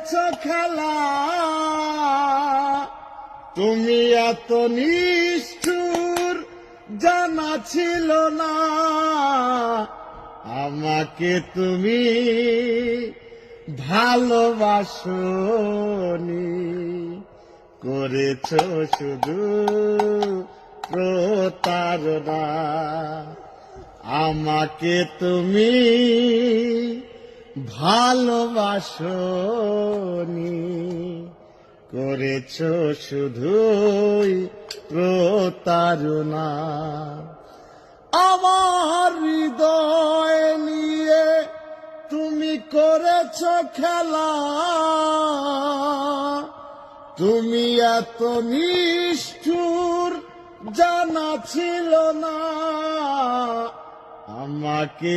করেছ খেলা, তুমি এত নিষ্ঠুর জানা ছিল না। আমাকে তুমি ভালোবাসনি, করেছ শুধু প্রতারণা। আমাকে তুমি ভালোবাসনি, করেছ শুধুই প্রতারণা। আমার হৃদয় নিয়ে তুমি করেছ খেলা, তুমি এত নিষ্ঠুর জানা ছিল না। আমাকে